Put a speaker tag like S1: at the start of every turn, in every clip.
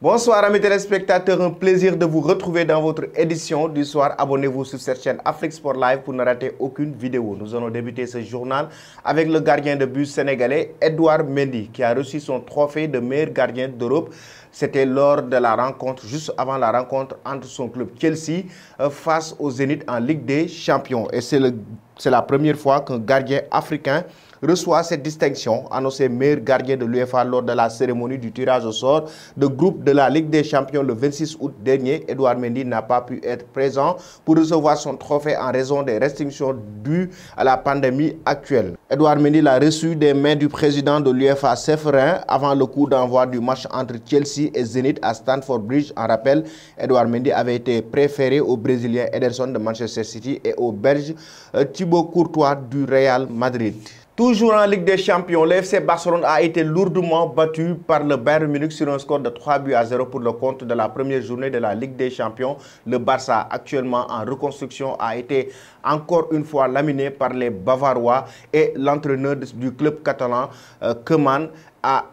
S1: Bonsoir amis téléspectateurs, un plaisir de vous retrouver dans votre édition du soir. Abonnez-vous sur cette chaîne Afrique Sport Live pour ne rater aucune vidéo. Nous allons débuter ce journal avec le gardien de but sénégalais Edouard Mendy qui a reçu son trophée de meilleur gardien d'Europe. C'était lors de la rencontre, juste avant la rencontre entre son club Chelsea face au Zénith en Ligue des Champions. Et c'est la première fois qu'un gardien africain reçoit cette distinction, annoncé meilleur gardien de l'UEFA lors de la cérémonie du tirage au sort de groupe de la Ligue des Champions le 26 août dernier. Edouard Mendy n'a pas pu être présent pour recevoir son trophée en raison des restrictions dues à la pandémie actuelle. Edouard Mendy l'a reçu des mains du président de l'UEFA Séverin avant le coup d'envoi du match entre Chelsea et Zénith à Stamford Bridge. En rappel, Edouard Mendy avait été préféré au Brésilien Ederson de Manchester City et au Belge Thibaut Courtois du Real Madrid. Toujours en Ligue des Champions, le FC Barcelone a été lourdement battu par le Bayern Munich sur un score de 3-0 pour le compte de la première journée de la Ligue des Champions. Le Barça, actuellement en reconstruction, a été encore une fois laminé par les Bavarois et l'entraîneur du club catalan, Koeman, a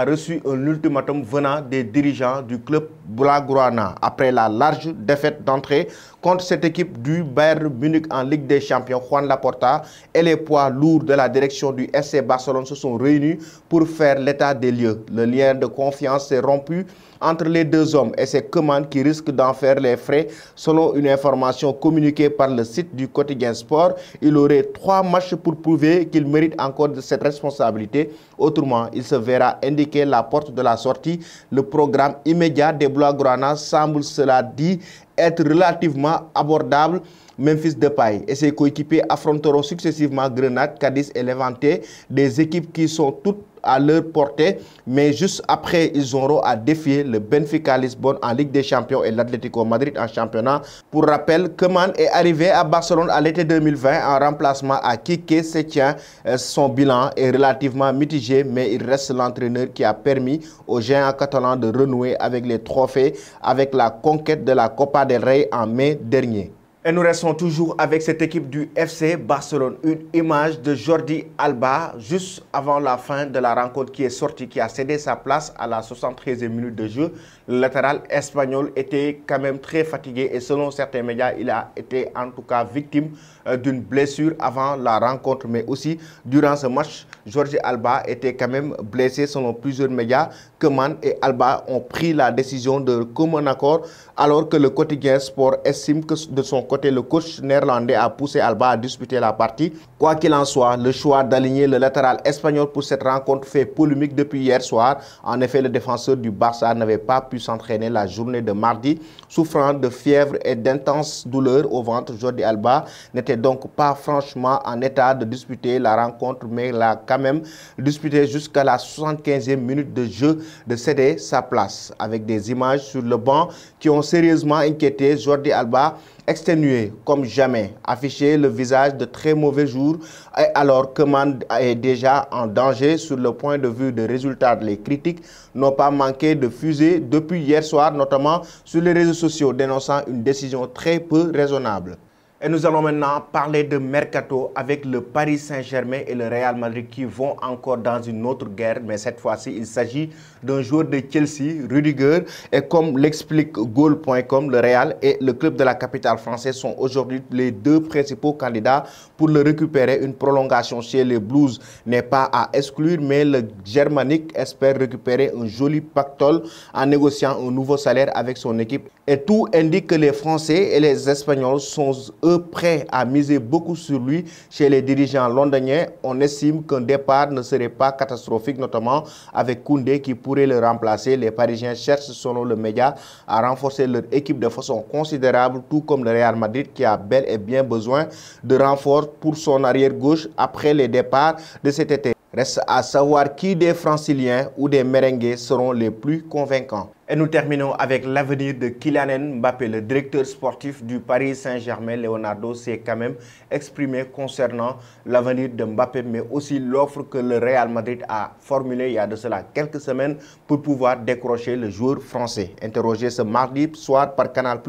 S1: reçu un ultimatum venant des dirigeants du club blaugrana après la large défaite d'entrée contre cette équipe du Bayern Munich en Ligue des Champions. Juan Laporta et les poids lourds de la direction du FC Barcelone se sont réunis pour faire l'état des lieux. Le lien de confiance s'est rompu entre les deux hommes et c'est Koeman qui risque d'en faire les frais. Selon une information communiquée par le site du quotidien Sport, il aurait 3 matchs pour prouver qu'il mérite encore de cette responsabilité. Autrement, il se verra indiquer la porte de la sortie. Le programme immédiat des Blaugrana semble, cela dit, être relativement abordable. Memphis Depay et ses coéquipiers affronteront successivement Grenade, Cadiz et Levante, des équipes qui sont toutes à leur portée, mais juste après, ils auront à défier le Benfica Lisbonne en Ligue des Champions et l'Atlético Madrid en championnat. Pour rappel, Koeman est arrivé à Barcelone à l'été 2020 en remplacement à Quique Setien. Son bilan est relativement mitigé, mais il reste l'entraîneur qui a permis aux géants catalans de renouer avec les trophées avec la conquête de la Copa del Rey en mai dernier. Et nous restons toujours avec cette équipe du FC Barcelone. Une image de Jordi Alba juste avant la fin de la rencontre qui est sortie, qui a cédé sa place à la 73e minute de jeu. Le latéral espagnol était quand même très fatigué et selon certains médias, il a été en tout cas victime d'une blessure avant la rencontre. Mais aussi, durant ce match, Jordi Alba était quand même blessé selon plusieurs médias. Koeman et Alba ont pris la décision de commun accord alors que le quotidien Sport estime que de son côté, le coach néerlandais a poussé Alba à disputer la partie. Quoi qu'il en soit, le choix d'aligner le latéral espagnol pour cette rencontre fait polémique depuis hier soir. En effet, le défenseur du Barça n'avait pas pu s'entraîner la journée de mardi. Souffrant de fièvre et d'intenses douleurs au ventre, Jordi Alba n'était donc pas franchement en état de disputer la rencontre, mais l'a quand même disputé jusqu'à la 75e minute de jeu de céder sa place. Avec des images sur le banc qui ont sérieusement inquiété Jordi Alba, exténué comme jamais, affiché le visage de très mauvais jours, et alors que Koeman est déjà en danger sur le point de vue des résultats. Les critiques n'ont pas manqué de fuser depuis hier soir, notamment sur les réseaux sociaux, dénonçant une décision très peu raisonnable. Et nous allons maintenant parler de Mercato avec le Paris Saint-Germain et le Real Madrid qui vont encore dans une autre guerre. Mais cette fois-ci, il s'agit d'un joueur de Chelsea, Rudiger. Et comme l'explique Goal.com, le Real et le club de la capitale française sont aujourd'hui les deux principaux candidats pour le récupérer. Une prolongation chez les Blues n'est pas à exclure, mais le Germanique espère récupérer un joli pactole en négociant un nouveau salaire avec son équipe. Et tout indique que les Français et les Espagnols sont eux prêts à miser beaucoup sur lui. Chez les dirigeants londoniens, on estime qu'un départ ne serait pas catastrophique, notamment avec Koundé qui pourrait le remplacer. Les Parisiens cherchent, selon le média, à renforcer leur équipe de façon considérable, tout comme le Real Madrid qui a bel et bien besoin de renforts pour son arrière-gauche après les départs de cet été. Reste à savoir qui des Franciliens ou des Merengues seront les plus convaincants. Et nous terminons avec l'avenir de Kylian Mbappé. Le directeur sportif du Paris Saint-Germain, Leonardo, s'est quand même exprimé concernant l'avenir de Mbappé, mais aussi l'offre que le Real Madrid a formulée il y a de cela quelques semaines pour pouvoir décrocher le joueur français. Interrogé ce mardi soir par Canal+,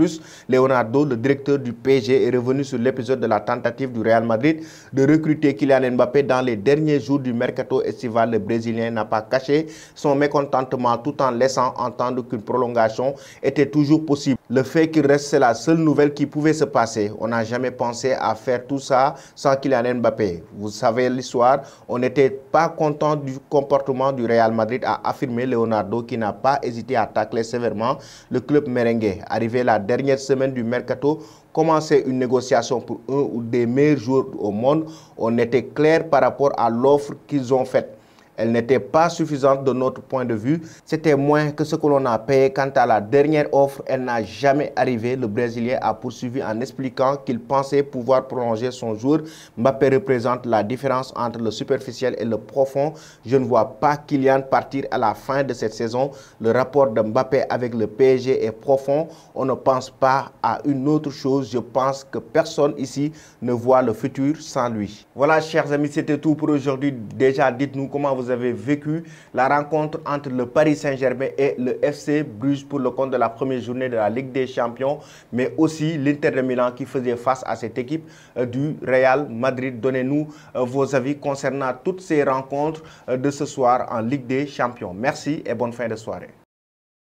S1: Leonardo, le directeur du PSG, est revenu sur l'épisode de la tentative du Real Madrid de recruter Kylian Mbappé dans les derniers jours du mercato estival. Le Brésilien n'a pas caché son mécontentement tout en laissant entendre qu'une prolongation était toujours possible. Le fait qu'il reste, c'est la seule nouvelle qui pouvait se passer. On n'a jamais pensé à faire tout ça sans Kylian Mbappé. Vous savez l'histoire, on n'était pas content du comportement du Real Madrid, a affirmé Leonardo, qui n'a pas hésité à tacler sévèrement le club merengue. Arrivé la dernière semaine du mercato, commencer une négociation pour un ou des meilleurs joueurs au monde, on était clair par rapport à l'offre qu'ils ont faite. Elle n'était pas suffisante de notre point de vue. C'était moins que ce que l'on a payé. Quant à la dernière offre, elle n'a jamais arrivé. Le Brésilien a poursuivi en expliquant qu'il pensait pouvoir prolonger son joueur. Mbappé représente la différence entre le superficiel et le profond. Je ne vois pas Kylian partir à la fin de cette saison. Le rapport de Mbappé avec le PSG est profond. On ne pense pas à une autre chose. Je pense que personne ici ne voit le futur sans lui. Voilà, chers amis, c'était tout pour aujourd'hui. Déjà, dites-nous comment vous avez vécu la rencontre entre le Paris Saint-Germain et le FC Bruges pour le compte de la première journée de la Ligue des Champions, mais aussi l'Inter de Milan qui faisait face à cette équipe du Real Madrid. Donnez-nous vos avis concernant toutes ces rencontres de ce soir en Ligue des Champions. Merci et bonne fin de soirée.